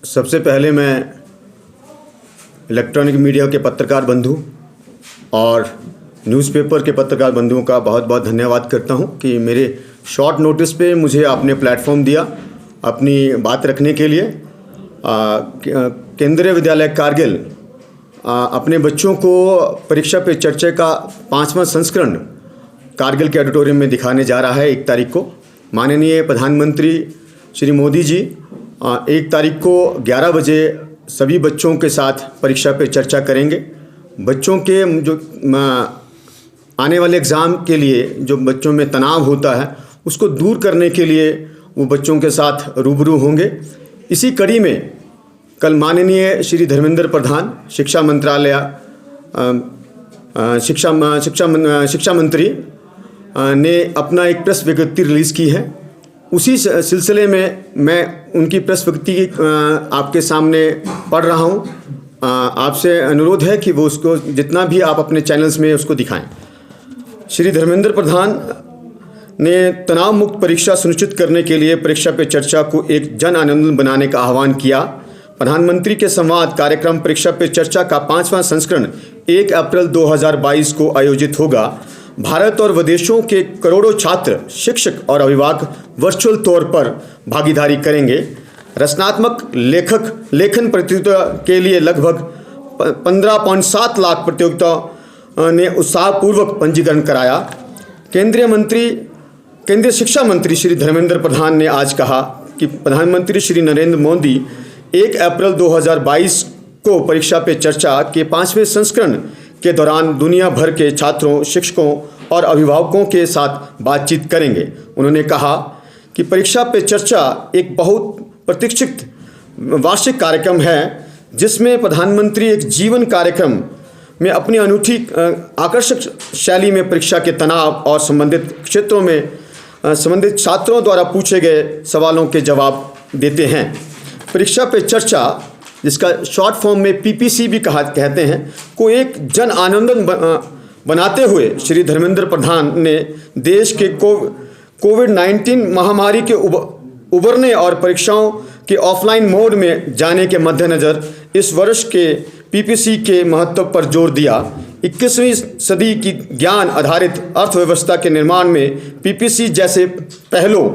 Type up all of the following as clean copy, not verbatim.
सबसे पहले मैं इलेक्ट्रॉनिक मीडिया के पत्रकार बंधु और न्यूज़पेपर के पत्रकार बंधुओं का बहुत बहुत धन्यवाद करता हूं कि मेरे शॉर्ट नोटिस पे मुझे आपने प्लेटफॉर्म दिया अपनी बात रखने के लिए। केंद्रीय विद्यालय कारगिल अपने बच्चों को परीक्षा पे चर्चा का 5वां संस्करण कारगिल के ऑडिटोरियम में दिखाने जा रहा है 1 तारीख को। माननीय प्रधानमंत्री श्री मोदी जी 1 तारीख को 11 बजे सभी बच्चों के साथ परीक्षा पे चर्चा करेंगे। बच्चों के जो आने वाले एग्ज़ाम के लिए जो बच्चों में तनाव होता है उसको दूर करने के लिए वो बच्चों के साथ रूबरू होंगे। इसी कड़ी में कल माननीय श्री धर्मेंद्र प्रधान शिक्षा मंत्रालय शिक्षा मंत्री ने अपना एक प्रेस विज्ञप्ति रिलीज़ की है। उसी सिलसिले में मैं उनकी प्रेस विज्ञप्ति आपके सामने पढ़ रहा हूँ। आपसे अनुरोध है कि वो उसको जितना भी आप अपने चैनल्स में उसको दिखाएं। श्री धर्मेंद्र प्रधान ने तनाव मुक्त परीक्षा सुनिश्चित करने के लिए परीक्षा पे चर्चा को एक जन आंदोलन बनाने का आह्वान किया। प्रधानमंत्री के संवाद कार्यक्रम परीक्षा पे चर्चा का 5वां संस्करण 1 अप्रैल 2022 को आयोजित होगा। भारत और विदेशों के करोड़ों छात्र, शिक्षक और अभिभावक वर्चुअल तौर पर भागीदारी करेंगे। रचनात्मक लेखन प्रतियोगिता के लिए लगभग 15.7 लाख प्रतियोगिता ने उत्साहपूर्वक पंजीकरण कराया। केंद्रीय शिक्षा मंत्री श्री धर्मेंद्र प्रधान ने आज कहा कि प्रधानमंत्री श्री नरेंद्र मोदी 1 अप्रैल 2022 को परीक्षा पे चर्चा के 5वें संस्करण के दौरान दुनिया भर के छात्रों, शिक्षकों और अभिभावकों के साथ बातचीत करेंगे। उन्होंने कहा कि परीक्षा पे चर्चा एक बहुत प्रतीक्षित वार्षिक कार्यक्रम है जिसमें प्रधानमंत्री एक जीवन कार्यक्रम में अपनी अनूठी आकर्षक शैली में परीक्षा के तनाव और संबंधित क्षेत्रों में संबंधित छात्रों द्वारा पूछे गए सवालों के जवाब देते हैं। परीक्षा पे चर्चा, जिसका शॉर्ट फॉर्म में PPC भी कहते हैं, को एक जन आंदोलन बनाते हुए श्री धर्मेंद्र प्रधान ने देश के कोविड-19 महामारी के उभरने और परीक्षाओं के ऑफलाइन मोड में जाने के मद्देनज़र इस वर्ष के PPC के महत्व पर जोर दिया। 21वीं सदी की ज्ञान आधारित अर्थव्यवस्था के निर्माण में PPC जैसे पहलों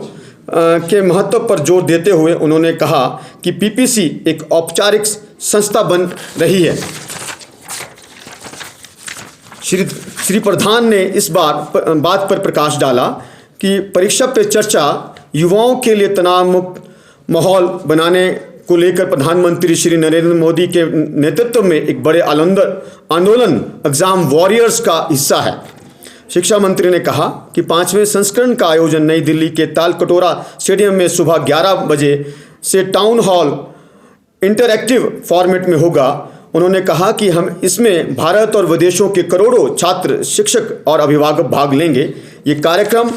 के महत्व पर जोर देते हुए उन्होंने कहा कि PPC एक औपचारिक संस्था बन रही है। श्री प्रधान ने इस बात पर प्रकाश डाला कि परीक्षा पे चर्चा युवाओं के लिए तनाव मुक्त माहौल बनाने को लेकर प्रधानमंत्री श्री नरेंद्र मोदी के नेतृत्व में एक बड़े आंदोलन एग्जाम वॉरियर्स का हिस्सा है। शिक्षा मंत्री ने कहा कि 5वें संस्करण का आयोजन नई दिल्ली के तालकटोरा स्टेडियम में सुबह 11 बजे से टाउन हॉल इंटरैक्टिव फॉर्मेट में होगा। उन्होंने कहा कि हम इसमें भारत और विदेशों के करोड़ों छात्र, शिक्षक और अभिभावक भाग लेंगे। ये कार्यक्रम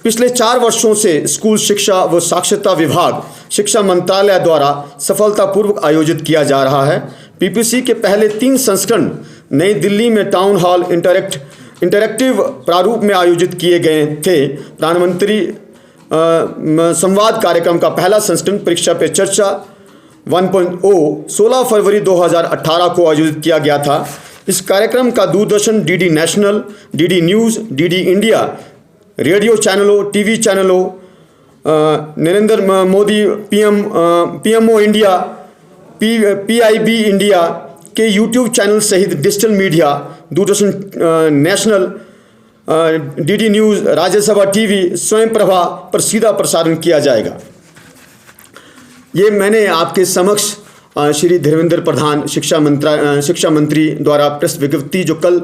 पिछले 4 वर्षों से स्कूल शिक्षा व साक्षरता विभाग, शिक्षा मंत्रालय द्वारा सफलतापूर्वक आयोजित किया जा रहा है। PPC के पहले 3 संस्करण नई दिल्ली में टाउन हॉल इंटरैक्टिव प्रारूप में आयोजित किए गए थे। प्रधानमंत्री संवाद कार्यक्रम का पहला संस्करण परीक्षा पे चर्चा 1.0 16 फरवरी 2018 को आयोजित किया गया था। इस कार्यक्रम का Doordarshan, DD national, DD news, DD India, radio चैनलों, TV चैनलों, Narendra Modi PMO India, PIB India के YouTube चैनल सहित digital media, Doordarshan national, DD news, Rajya Sabha TV, स्वयं प्रभा पर सीधा प्रसारण किया जाएगा। ये मैंने आपके समक्ष श्री धर्मेंद्र प्रधान शिक्षा मंत्री द्वारा प्रेस विज्ञप्ति जो कल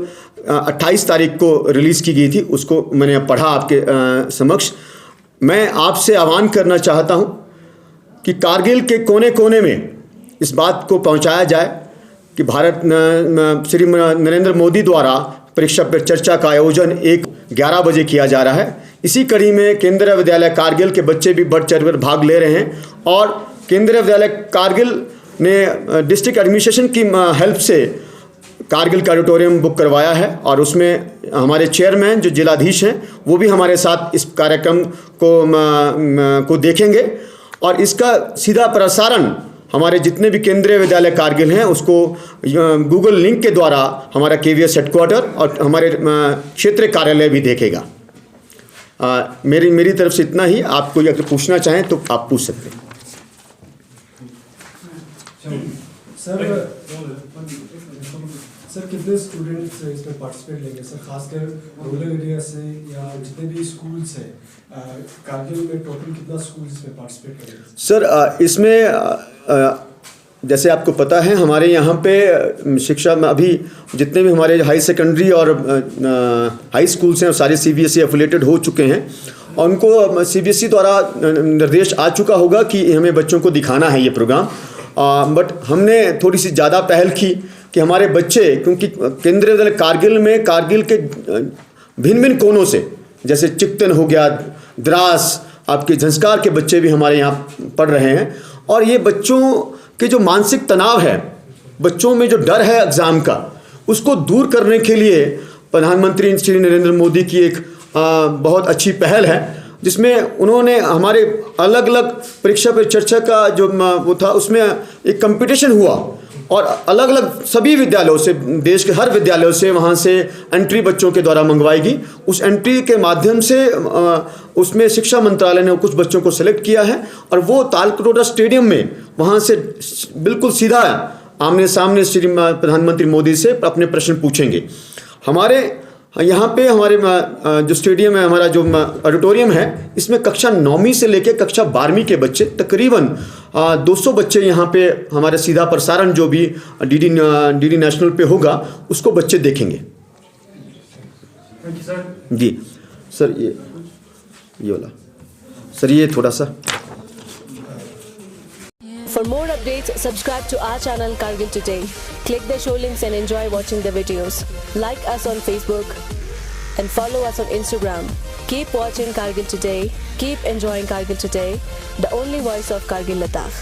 28 तारीख को रिलीज़ की गई थी उसको मैंने पढ़ा आपके समक्ष। मैं आपसे आह्वान करना चाहता हूं कि कारगिल के कोने कोने में इस बात को पहुंचाया जाए कि श्री नरेंद्र मोदी द्वारा परीक्षा पे चर्चा का आयोजन 11 बजे किया जा रहा है। इसी कड़ी में केंद्रीय विद्यालय कारगिल के बच्चे भी बढ़ चढ़ कर भाग ले रहे हैं और केंद्रीय विद्यालय कारगिल ने डिस्ट्रिक्ट एडमिनिस्ट्रेशन की हेल्प से कारगिल का ऑडिटोरियम बुक करवाया है और उसमें हमारे चेयरमैन जो जिलाधीश हैं वो भी हमारे साथ इस कार्यक्रम को देखेंगे और इसका सीधा प्रसारण हमारे जितने भी केंद्रीय विद्यालय कारगिल हैं उसको गूगल लिंक के द्वारा हमारा KVS हेडक्वार्टर और हमारे क्षेत्रीय कार्यालय भी देखेगा। मेरी तरफ से इतना ही। आप कोई अगर पूछना चाहें तो आप पूछ सकते हैं। सर कितने स्टूडेंट्स इसमें पार्टिसिपेट लेंगे सर, खासकर रूरल एरिया से या जितने भी स्कूल्स हैं कारगिल में टोटल कितना स्कूल इसमें पार्टिसिपेट करेंगे? सर इसमें जैसे आपको पता है हमारे यहाँ पे शिक्षा में अभी जितने भी हमारे हाई सेकेंडरी और हाई स्कूल्स हैं सारे CBSE एफिलेटेड हो चुके हैं और उनको CBSE द्वारा निर्देश आ चुका होगा कि हमें बच्चों को दिखाना है ये प्रोग्राम। बट हमने थोड़ी सी ज़्यादा पहल की कि हमारे बच्चे, क्योंकि केंद्रीय विद्यालय कारगिल के भिन्न भिन्न कोनों से, जैसे चिकतन हो गया, द्रास, आपके झंस्कार के बच्चे भी हमारे यहाँ पढ़ रहे हैं और ये बच्चों के जो मानसिक तनाव है, बच्चों में जो डर है एग्ज़ाम का, उसको दूर करने के लिए प्रधानमंत्री श्री नरेंद्र मोदी की एक बहुत अच्छी पहल है जिसमें उन्होंने हमारे अलग अलग परीक्षा पे चर्चा का जो वो था उसमें एक कंपटीशन हुआ और अलग अलग सभी विद्यालयों से, देश के हर विद्यालयों से वहाँ से एंट्री बच्चों के द्वारा मंगवाएगी। उस एंट्री के माध्यम से उसमें शिक्षा मंत्रालय ने कुछ बच्चों को सेलेक्ट किया है और वो तालकटोरा स्टेडियम में वहाँ से बिल्कुल सीधा आमने सामने श्री प्रधानमंत्री मोदी से अपने प्रश्न पूछेंगे। हमारे यहाँ पे हमारे जो स्टेडियम है, हमारा जो ऑडिटोरियम है, इसमें कक्षा 9वीं से लेकर कक्षा 12वीं के बच्चे तकरीबन 200 बच्चे यहाँ पे हमारे सीधा प्रसारण जो भी डीडी नेशनल पे होगा उसको बच्चे देखेंगे। जी सर, ये वाला सर, ये थोड़ा सा। For more updates, subscribe to our channel Kargil Today. Click the show links and enjoy watching the videos. Like us on Facebook and follow us on Instagram. Keep watching Kargil Today. Keep enjoying Kargil Today, the only voice of Kargil Ladakh.